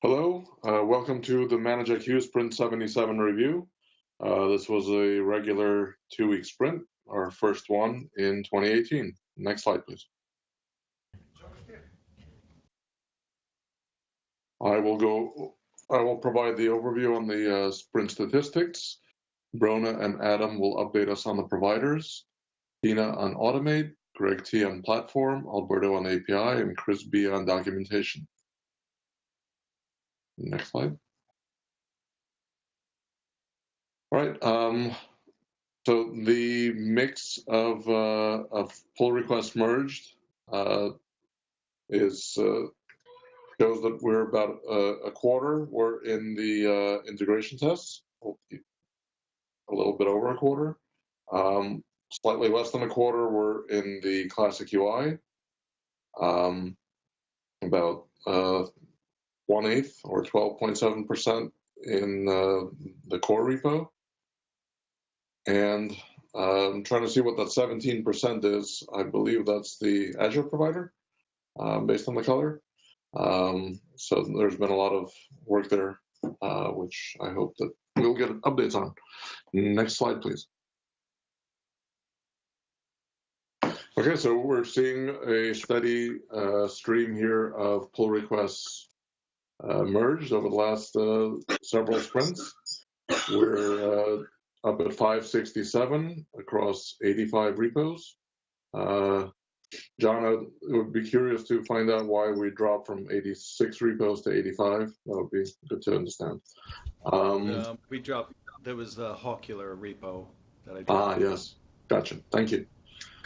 Hello, welcome to the ManageIQ Sprint 77 review. This was a regular 2-week sprint, our first one in 2018. Next slide, please. I will provide the overview on the sprint statistics. Bronagh and Adam will update us on the providers. Tina on Automate, Gregg T on Platform, Alberto on API, and Chris B on Documentation. Next slide. All right. So the mix of pull requests merged shows that we're about a quarter. We're in the integration tests, a little bit over a quarter. Slightly less than a quarter, we're in the classic UI. About 1/8 or 12.7% in the core repo. And I'm trying to see what that 17% is. I believe that's the Azure provider, based on the color. So there's been a lot of work there, which I hope that we'll get updates on. Next slide, please. Okay, so we're seeing a steady stream here of pull requests merged over the last several sprints. We're up at 567 across 85 repos. John, I would be curious to find out why we dropped from 86 repos to 85. That would be good to understand. We dropped, there was the Hawkular repo that I dropped. Yes. Gotcha. Thank you.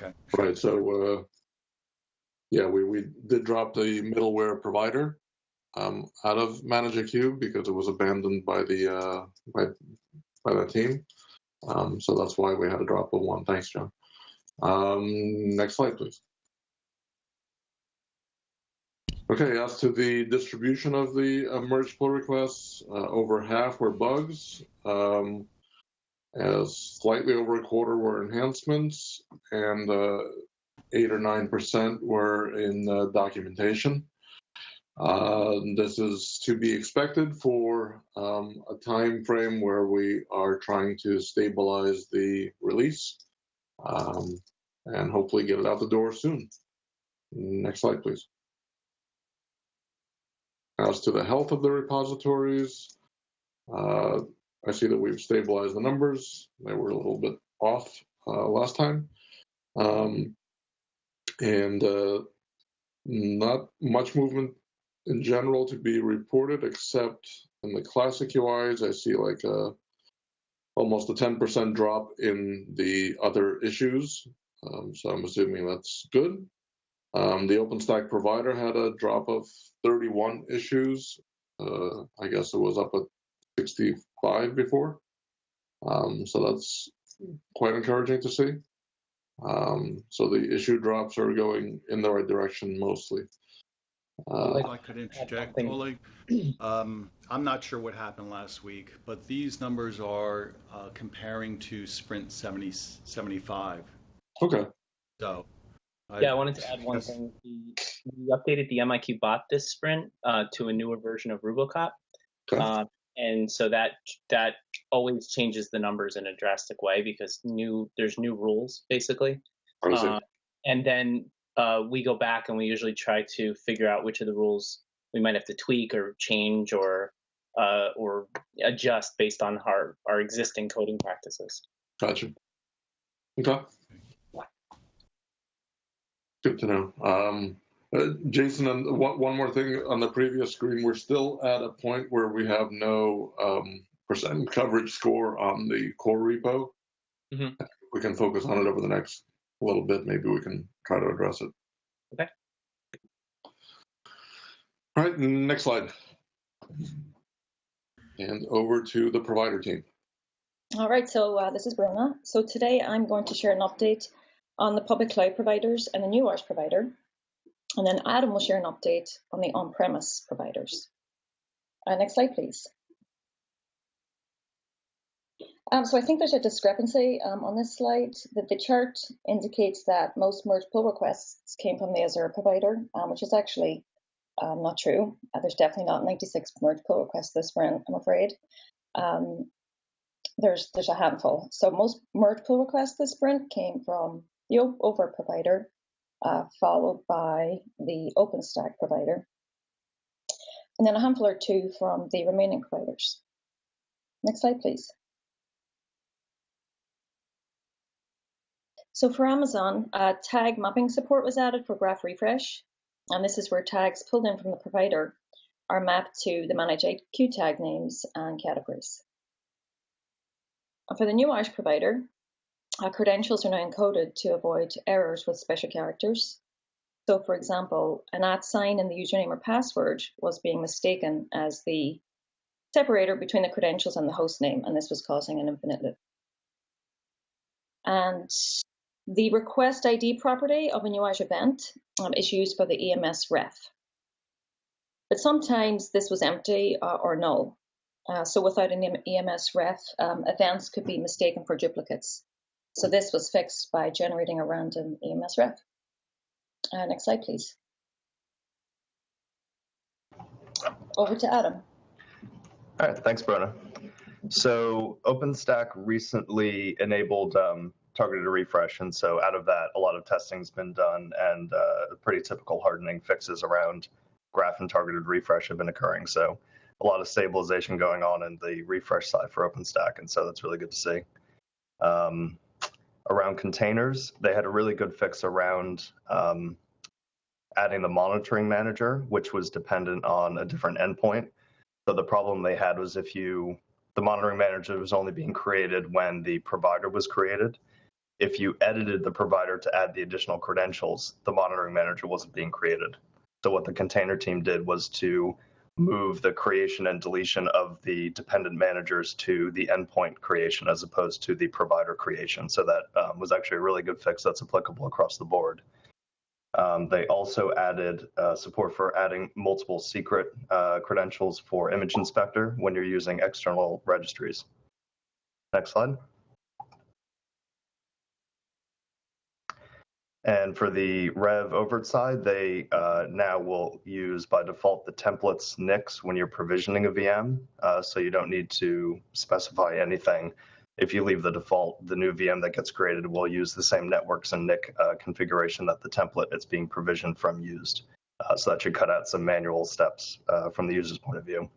Okay. Right. So, yeah, we did drop the middleware provider out of ManageIQ because it was abandoned by the by that team. So that's why we had a drop of 1. Thanks, John. Next slide, please. Okay, as to the distribution of the merged pull requests, over half were bugs, as slightly over a quarter were enhancements, and 8 or 9% were in documentation. This is to be expected for a time frame where we are trying to stabilize the release and hopefully get it out the door soon. Next slide, please. As to the health of the repositories, I see that we've stabilized the numbers. They were a little bit off last time. And not much movement in general to be reported, except in the classic UIs, I see like almost a 10% drop in the other issues. So I'm assuming that's good. The OpenStack provider had a drop of 31 issues. I guess it was up at 65 before. So that's quite encouraging to see. So the issue drops are going in the right direction mostly. If I could interject, Oleg, I'm not sure what happened last week, but these numbers are comparing to Sprint 75. Okay. So, I wanted to add one thing. We updated the MIQ bot this sprint to a newer version of Rubocop. Okay. And so that always changes the numbers in a drastic way because there's new rules, basically. And then we go back and we usually try to figure out which of the rules we might have to tweak or change or adjust based on our existing coding practices. Gotcha. Okay. Good to know. Jason, and one more thing on the previous screen, we're still at a point where we have no percent coverage score on the core repo. Mm-hmm. We can focus on it over the next little bit. Maybe we can try to address it. Okay. All right, next slide. And over to the provider team. All right, so this is Bronagh. So today I'm going to share an update on the public cloud providers and the new ORS provider. And then Adam will share an update on the on-premise providers. Next slide, please. So I think there's a discrepancy on this slide. That the chart indicates that most merge pull requests came from the Azure provider, which is actually Not true. There's definitely not 96 merge pull requests this sprint, I'm afraid. There's a handful. So most merge pull requests this sprint came from the over provider, followed by the OpenStack provider, and then a handful or two from the remaining providers. Next slide, please. So for Amazon, tag mapping support was added for graph refresh, and this is where tags pulled in from the provider are mapped to the ManageIQ tag names and categories. And for the new Irish provider, credentials are now encoded to avoid errors with special characters. So for example, an @ in the username or password was being mistaken as the separator between the credentials and the host name, and this was causing an infinite loop. And the request ID property of a new Irish event is used for the EMS ref. But sometimes this was empty or null. So without an EMS ref, events could be mistaken for duplicates. So this was fixed by generating a random EMS ref. Next slide, please. Over to Adam. All right, thanks, Bronagh. So OpenStack recently enabled targeted refresh, and so out of that, a lot of testing's been done, and pretty typical hardening fixes around graph and targeted refresh have been occurring. So a lot of stabilization going on in the refresh side for OpenStack, and so that's really good to see. Around containers, they had a really good fix around adding the monitoring manager, which was dependent on a different endpoint. So the problem they had was the monitoring manager was only being created when the provider was created. If you edited the provider to add the additional credentials, the monitoring manager wasn't being created. So what the container team did was to move the creation and deletion of the dependent managers to the endpoint creation as opposed to the provider creation. So that was actually a really good fix that's applicable across the board. They also added support for adding multiple secret credentials for Image Inspector when you're using external registries. Next slide. And for the Rev overt side, they now will use by default the templates NICs when you're provisioning a VM, so you don't need to specify anything. If you leave the default, the new VM that gets created will use the same networks and NIC configuration that the template it's being provisioned from used. So that should cut out some manual steps from the user's point of view.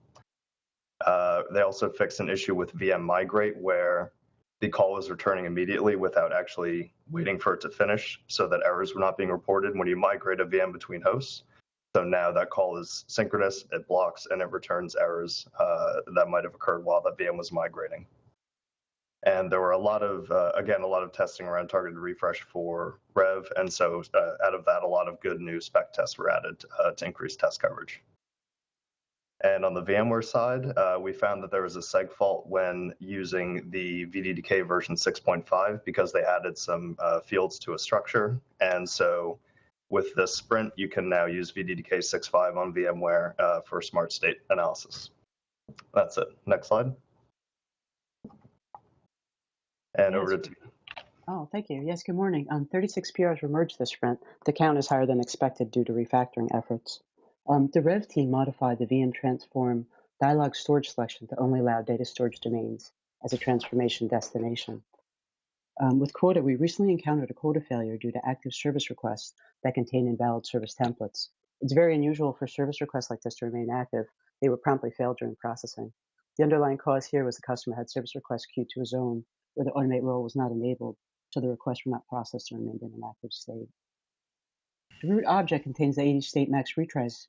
They also fixed an issue with VM migrate where the call was returning immediately without actually waiting for it to finish, so that errors were not being reported when you migrate a VM between hosts. So now that call is synchronous, it blocks, and it returns errors that might have occurred while that VM was migrating. And there were a lot of testing around targeted refresh for Rev, and so out of that, a lot of good new spec tests were added to increase test coverage. And on the VMware side, we found that there was a seg fault when using the VDDK version 6.5 because they added some fields to a structure. And so with this sprint, you can now use VDDK 6.5 on VMware for smart state analysis. That's it. Next slide. And over to you. Oh, thank you. Yes, good morning. 36 PRs were merged this sprint. The count is higher than expected due to refactoring efforts. The Rev team modified the VM transform dialog storage selection to only allow data storage domains as a transformation destination. With quota, we recently encountered a quota failure due to active service requests that contain invalid service templates. It's very unusual for service requests like this to remain active. They would promptly fail during processing. The underlying cause here was the customer had service requests queued to a zone where the automate role was not enabled, so the requests were not processed and remained in an active state. The root object contains the 80 state max retries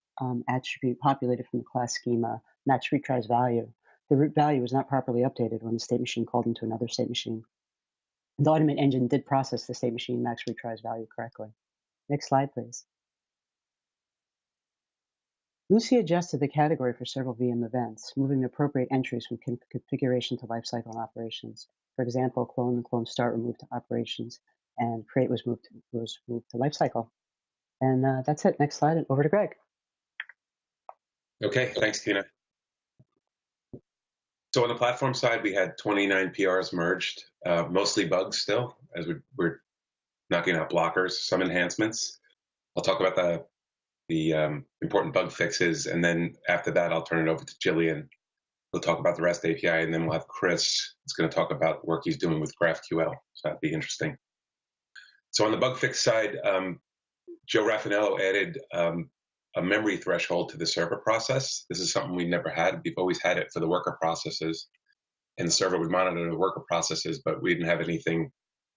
attribute populated from the class schema max retries value. The root value was not properly updated when the state machine called into another state machine. The automate engine did process the state machine max retries value correctly. Next slide, please. Lucy adjusted the category for several VM events, moving the appropriate entries from configuration to lifecycle and operations. For example, clone and clone start were moved to operations, and create was moved to lifecycle. And that's it. Next slide, and over to Gregg. Okay, thanks, Tina. So on the platform side, we had 29 PRs merged, mostly bugs still, as we're knocking out blockers, some enhancements. I'll talk about the important bug fixes, and then after that, I'll turn it over to Jillian. We'll talk about the REST API, and then we'll have Chris. It's going to talk about work he's doing with GraphQL. So that'd be interesting. So on the bug fix side, Joe Raffanello added a memory threshold to the server process. This is something we never had. We've always had it for the worker processes, and the server would monitor the worker processes, but we didn't have anything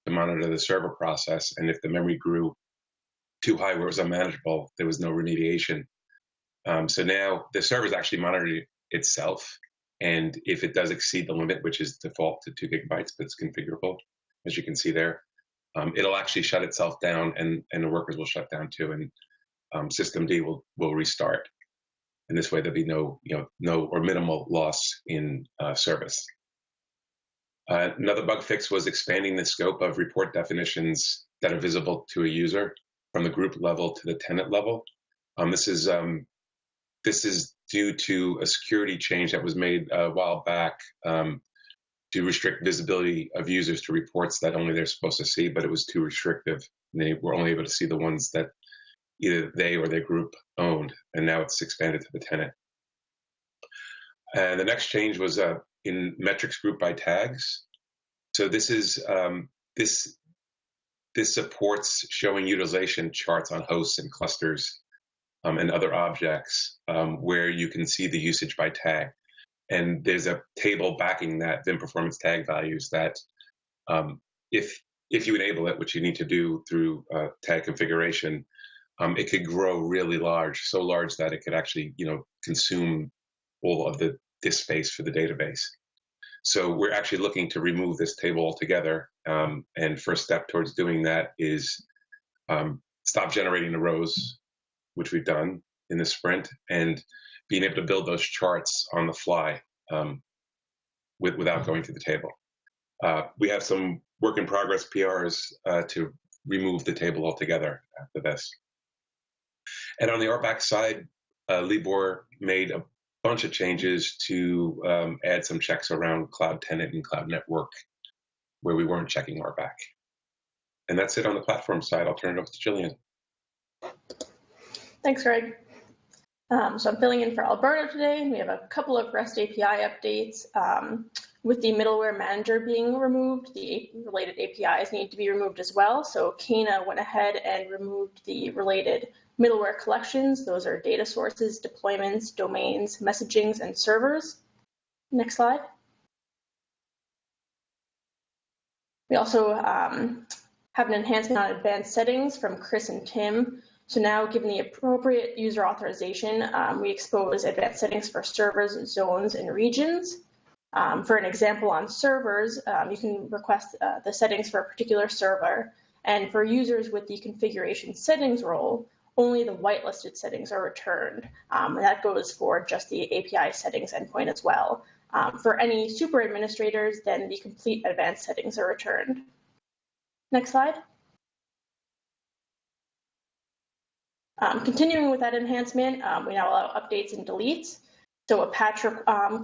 to monitor the server process. And if the memory grew too high where it was unmanageable, there was no remediation. So now the server is actually monitoring itself. And if it does exceed the limit, which is default to 2 gigabytes, but it's configurable, as you can see there, it'll actually shut itself down, and the workers will shut down too, and systemd will restart. And this way, there'll be no or minimal loss in service. Another bug fix was expanding the scope of report definitions that are visible to a user from the group level to the tenant level. This is due to a security change that was made a while back to restrict visibility of users to reports that only they're supposed to see, but it was too restrictive. And they were only able to see the ones that either they or their group owned, and now it's expanded to the tenant. And the next change was in metrics group by tags. So this is this supports showing utilization charts on hosts and clusters and other objects where you can see the usage by tag. And there's a table backing that Vim performance tag values that if you enable it, which you need to do through tag configuration, it could grow really large, so large that it could actually consume all of the disk space for the database. So we're actually looking to remove this table altogether. And first step towards doing that is stop generating the rows, which we've done in the sprint, and being able to build those charts on the fly without going to the table. We have some work in progress PRs to remove the table altogether after this. And on the RBAC side, Libor made a bunch of changes to add some checks around Cloud Tenant and Cloud Network where we weren't checking RBAC. And that's it on the platform side. I'll turn it over to Jillian. Thanks, Greg. So I'm filling in for Alberto today. We have a couple of REST API updates. With the middleware manager being removed, the related APIs need to be removed as well. So Kana went ahead and removed the related middleware collections. Those are data sources, deployments, domains, messagings, and servers. Next slide. We also have an enhancement on advanced settings from Chris and Tim. So now, given the appropriate user authorization, we expose advanced settings for servers, zones, and regions. For an example on servers, you can request the settings for a particular server. And for users with the configuration settings role, only the whitelisted settings are returned. And that goes for just the API settings endpoint as well. For any super administrators, then the complete advanced settings are returned. Next slide. Continuing with that enhancement, we now allow updates and deletes. So a patch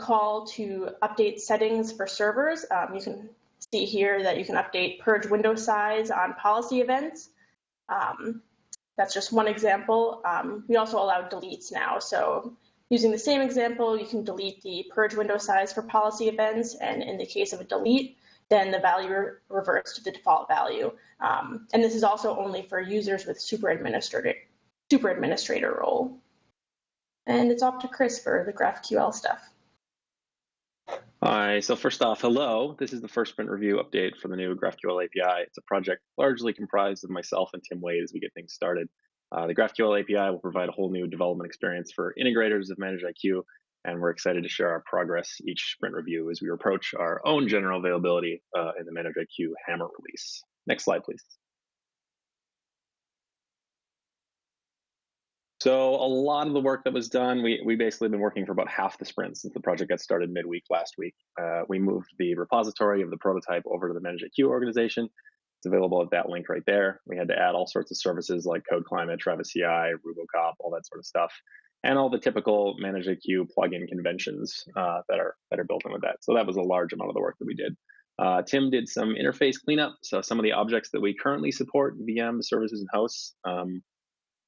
call to update settings for servers. You can see here that you can update purge window size on policy events. That's just one example. We also allow deletes now. So using the same example, you can delete the purge window size for policy events. And in the case of a delete, then the value reverts to the default value. And this is also only for users with super administrator role. And it's off to Chris for the GraphQL stuff. Hi, so first off, hello. This is the first sprint review update for the new GraphQL API. It's a project largely comprised of myself and Tim Wade as we get things started. The GraphQL API will provide a whole new development experience for integrators of ManageIQ, and we're excited to share our progress each sprint review as we approach our own general availability in the ManageIQ Hammer release. Next slide, please. So a lot of the work that was done, we basically been working for about half the sprint since the project got started midweek last week. We moved the repository of the prototype over to the ManageIQ organization. It's available at that link right there. We had to add all sorts of services like Code Climate, Travis CI, Rubocop, all that sort of stuff, and all the typical ManageIQ plugin conventions that are built in with that. So that was a large amount of the work that we did. Tim did some interface cleanup. So some of the objects that we currently support, VM, services, and hosts,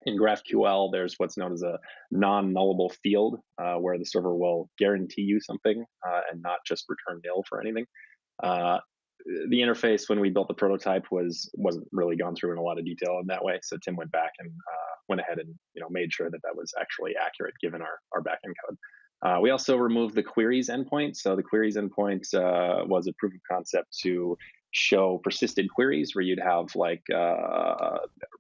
In GraphQL, there's what's known as a non-nullable field, where the server will guarantee you something and not just return nil for anything. The interface when we built the prototype wasn't really gone through in a lot of detail in that way. So Tim went back and went ahead and made sure that that was actually accurate given our backend code. We also removed the queries endpoint. So the queries endpoint was a proof of concept to show persisted queries where you'd have like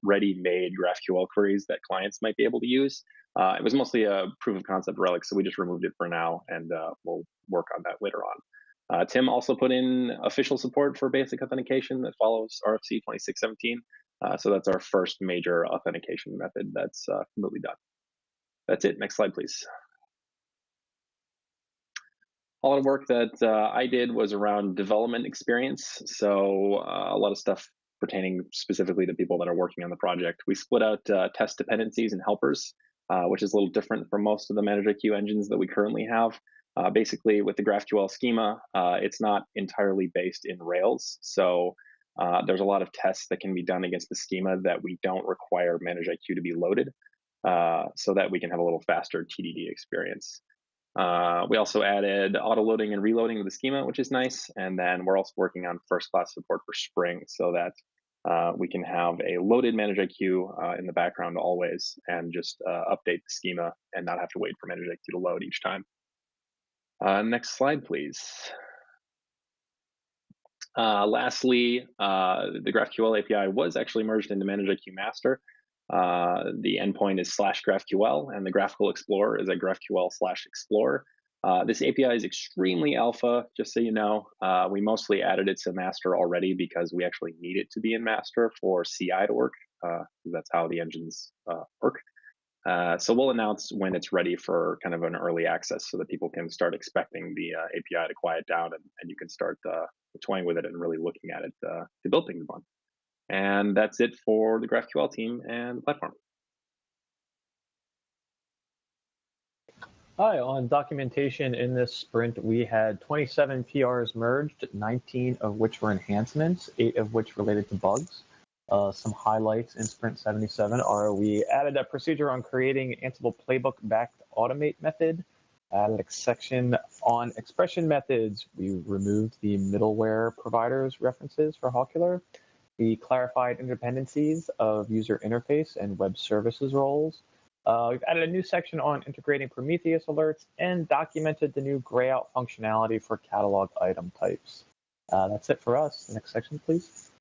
ready-made GraphQL queries that clients might be able to use. It was mostly a proof of concept relic, so we just removed it for now, and we'll work on that later on. Tim also put in official support for basic authentication that follows RFC 2617. So that's our first major authentication method that's completely done. That's it. Next slide, please. A lot of work that I did was around development experience. So a lot of stuff pertaining specifically to people that are working on the project. We split out test dependencies and helpers, which is a little different from most of the ManageIQ engines that we currently have. Basically, with the GraphQL schema, it's not entirely based in Rails. So there's a lot of tests that can be done against the schema that we don't require ManageIQ to be loaded, so that we can have a little faster TDD experience. We also added auto-loading and reloading to the schema, which is nice. And then we're also working on first-class support for Spring so that we can have a loaded ManageIQ in the background always and just update the schema and not have to wait for ManageIQ to load each time. Next slide, please. Lastly, the GraphQL API was actually merged into ManageIQ Master. The endpoint is /GraphQL, and the graphical explorer is at GraphQL/Explorer. This API is extremely alpha, just so you know. We mostly added it to master already because we actually need it to be in master for CI to work. That's how the engines work. So we'll announce when it's ready for kind of an early access so that people can start expecting the API to quiet down and you can start toying with it and really looking at it to build things upon. And that's it for the GraphQL team and the platform. Hi, on documentation in this sprint, we had 27 PRs merged, 19 of which were enhancements, 8 of which related to bugs. Some highlights in Sprint 77 are we added a procedure on creating Ansible playbook backed automate method, added a section on expression methods. We removed the middleware providers references for Hawkular. We clarified interdependencies of user interface and web services roles. We've added a new section on integrating Prometheus alerts and documented the new grayout functionality for catalog item types. That's it for us. Next section, please.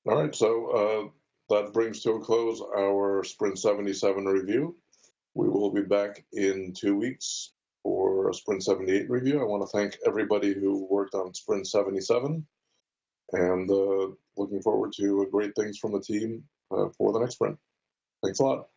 All right, so that brings to a close our Sprint 77 review. We will be back in 2 weeks for a Sprint 78 review. I want to thank everybody who worked on Sprint 77 and looking forward to great things from the team for the next sprint. Thanks a lot.